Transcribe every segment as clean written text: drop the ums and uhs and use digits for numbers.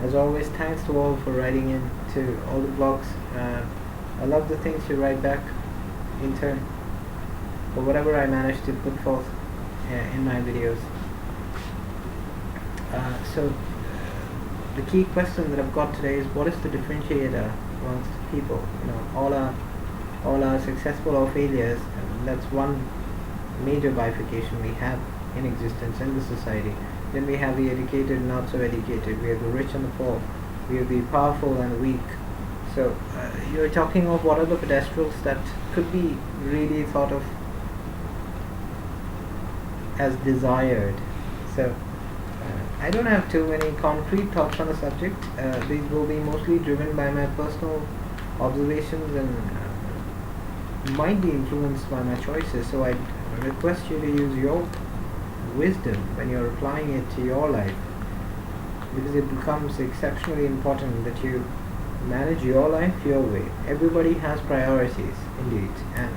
As always, thanks to all for writing in to all the blogs. I love the things you write back in turn for whatever I manage to put forth in my videos. So the key question that I've got today is, what is the differentiator amongst people? All our successful or failures. That's one major bifurcation we have in existence in the society. Then we have the educated and not so educated. We have the rich and the poor. We have the powerful and the weak. So you're talking of what are the pedestals that could be really thought of as desired. So I don't have too many concrete thoughts on the subject. These will be mostly driven by my personal observations and might be influenced by my choices. So I request you to use your wisdom when you're applying it to your life, because it becomes exceptionally important that you manage your life your way. Everybody has priorities, indeed, and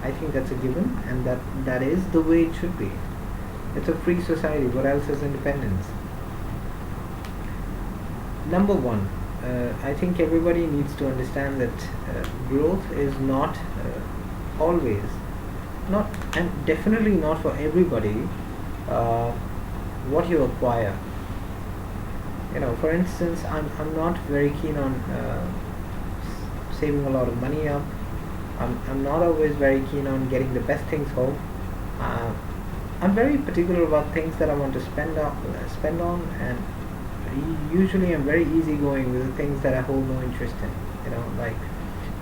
I think that's a given, and that is the way it should be. It's a free society. What else is independence? Number one, I think everybody needs to understand that growth is not always, not, and definitely not for everybody, what you acquire. For instance, I'm not very keen on saving a lot of money up. I'm not always very keen on getting the best things home. I'm very particular about things that I want to spend on, and usually I'm very easygoing with the things that I hold no interest in. Like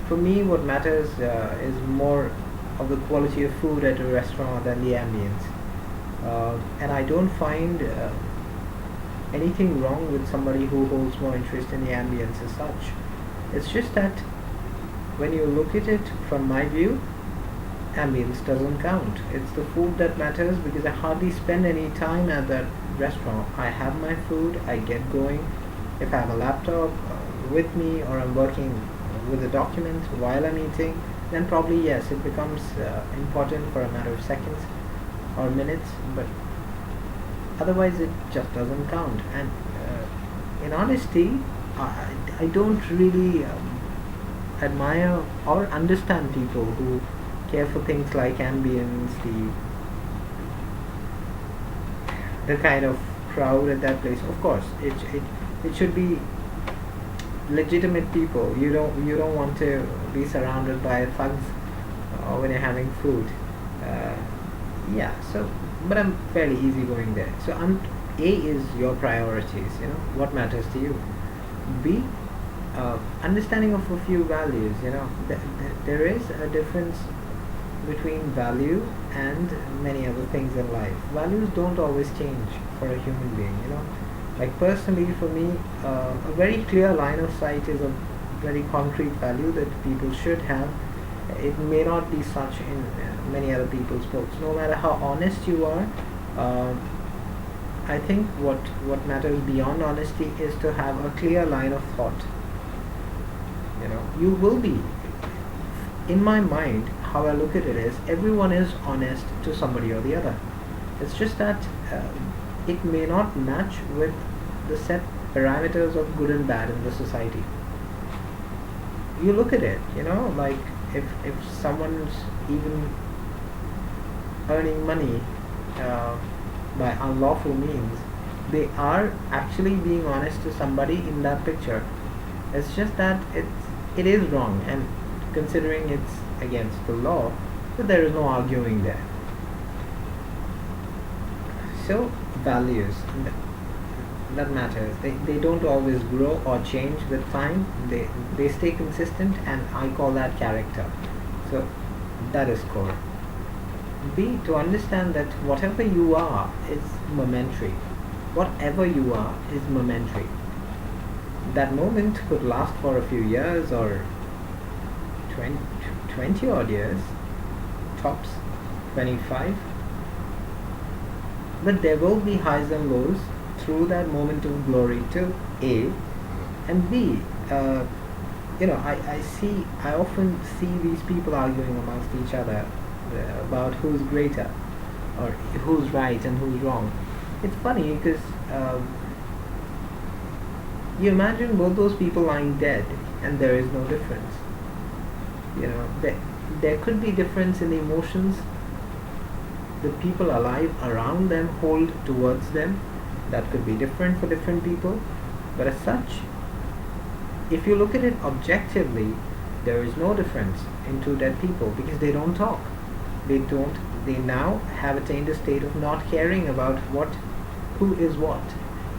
for me, what matters is more of the quality of food at a restaurant than the ambience. And I don't find anything wrong with somebody who holds more interest in the ambience as such. It's just that when you look at it from my view, ambience doesn't count. It's the food that matters, because I hardly spend any time at that restaurant. I have my food, I get going. If I have a laptop with me, or I'm working with a document while I'm eating, then probably yes, it becomes important for a matter of seconds or minutes, but otherwise it just doesn't count. And in honesty, I don't really admire or understand people who care for things like ambience, the kind of crowd at that place. Of course, it should be legitimate people. You don't want to be surrounded by thugs when you're having food. So, but I'm fairly easygoing there. So A is your priorities. What matters to you. B, understanding of a few values. There is a difference between value and many other things in life. Values don't always change for a human being. Like personally, for me, a very clear line of sight is a very concrete value that people should have. It may not be such in many other people's books. No matter how honest you are, I think what matters beyond honesty is to have a clear line of thought. You will be, in my mind, how I look at it is, everyone is honest to somebody or the other. It's just that it may not match with the set parameters of good and bad in the society. You look at it, like if someone's even earning money by unlawful means, they are actually being honest to somebody in that picture. It's just that it is wrong, and considering it's against the law, but there is no arguing there. So values, that matters. They don't always grow or change with time. They stay consistent, and I call that character. So that is core. B, to understand that whatever you are is momentary. Whatever you are is momentary. That moment could last for a few years, or 20 odd years, tops 25. But there will be highs and lows through that moment of glory too. A, and B, I often see these people arguing amongst each other about who's greater, or who's right and who's wrong. It's funny because You imagine both those people lying dead and there is no difference. There could be difference in the emotions the people alive around them hold towards them. That could be different for different people, but as such, if you look at it objectively, there is no difference in two dead people because they don't talk. They now have attained a state of not caring about who is what.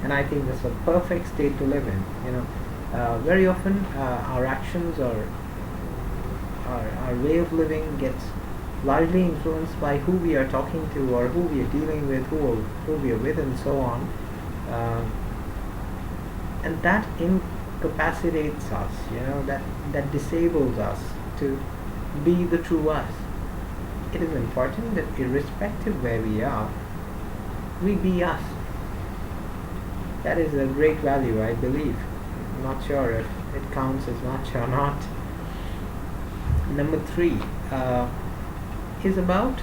And I think that's a perfect state to live in. Very often our actions or our way of living gets largely influenced by who we are talking to or who we are dealing with, who we are with, and so on. And that incapacitates us, that disables us to be the true us. It is important that irrespective where we are, we be us. That is a great value, I believe. I'm not sure if it counts as much or not. Number 3 is about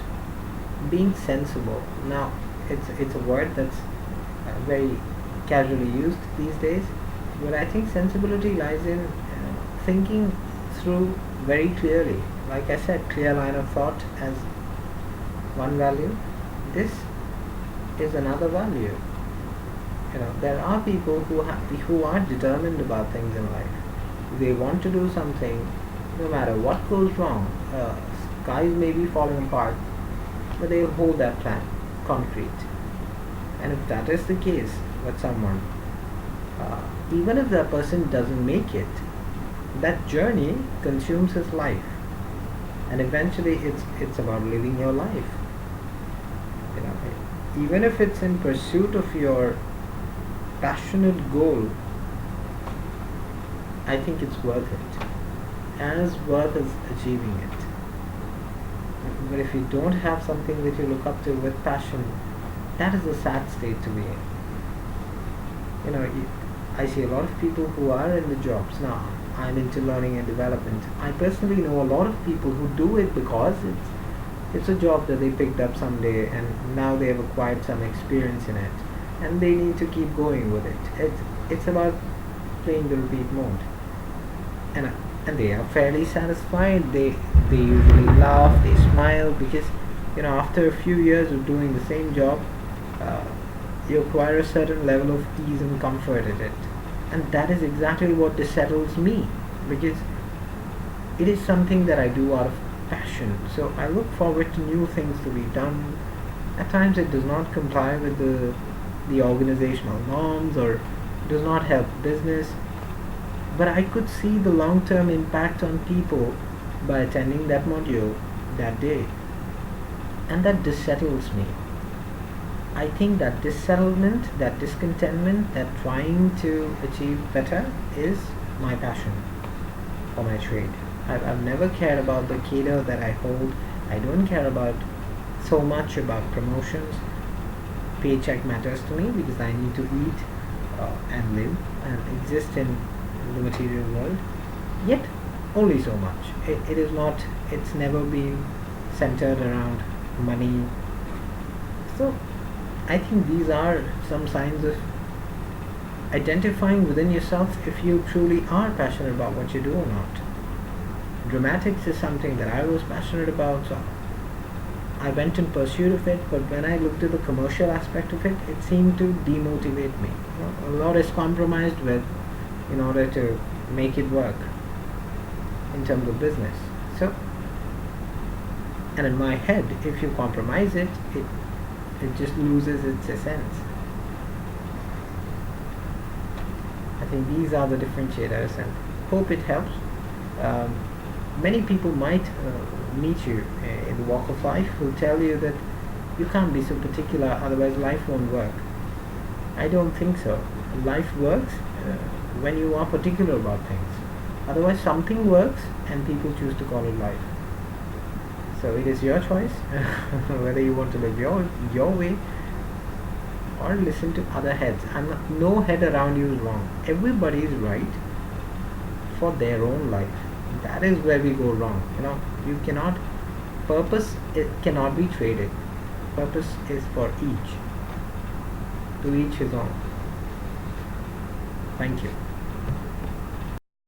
being sensible. Now, it's a word that's very casually used these days, but I think sensibility lies in thinking through very clearly. Like I said, clear line of thought as one value. This is another value. There are people who are determined about things in life. They want to do something, no matter what goes wrong. Skies may be falling apart, but they will hold that plan concrete. And if that is the case with someone, even if that person doesn't make it, that journey consumes his life, and eventually it's about living your life. Even if it's in pursuit of your passionate goal, I think it's worth it, as worth as achieving it. But if you don't have something that you look up to with passion, that is a sad state to be in. I see a lot of people who are in the jobs now. I'm into learning and development. I personally know a lot of people who do it because it's a job that they picked up someday, and now they have acquired some experience in it, and they need to keep going with it. It's about playing the repeat mode, and they are fairly satisfied. They usually laugh, they smile, because after a few years of doing the same job, you acquire a certain level of ease and comfort in it, and that is exactly what dissettles me, because it is something that I do out of passion. So I look forward to new things to be done. At times it does not comply with the organizational norms or does not help business, but I could see the long-term impact on people by attending that module that day, and that dissettles me. I think that dissettlement, that discontentment, that trying to achieve better is my passion for my trade. I've never cared about the cadre that I hold. I don't care about so much about promotions. Paycheck matters to me because I need to eat and live and exist in the material world. Yet only so much. It's never been centered around money. So I think these are some signs of identifying within yourself if you truly are passionate about what you do or not. Dramatics is something that I was passionate about, so I went in pursuit of it, but when I looked at the commercial aspect of it, it seemed to demotivate me. A lot is compromised with in order to make it work in terms of business. So, and in my head, if you compromise it just loses its essence. I think these are the differentiators, and hope it helps. Many people might meet you in the walk of life who tell you that you can't be so particular, otherwise life won't work. I don't think so. Life works when you are particular about things. Otherwise something works and people choose to call it life. So it is your choice whether you want to live your way or listen to other heads. And no head around you is wrong. Everybody is right for their own life. That is where we go wrong. You cannot, purpose, it cannot be traded. Purpose is for each. To each his own. Thank you.